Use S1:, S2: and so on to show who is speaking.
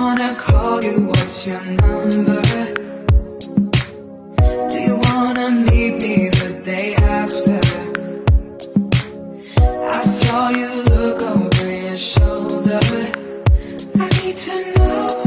S1: wanna call you, what's your number? Do you wanna meet me the day after? I saw you look over your shoulder. I need to know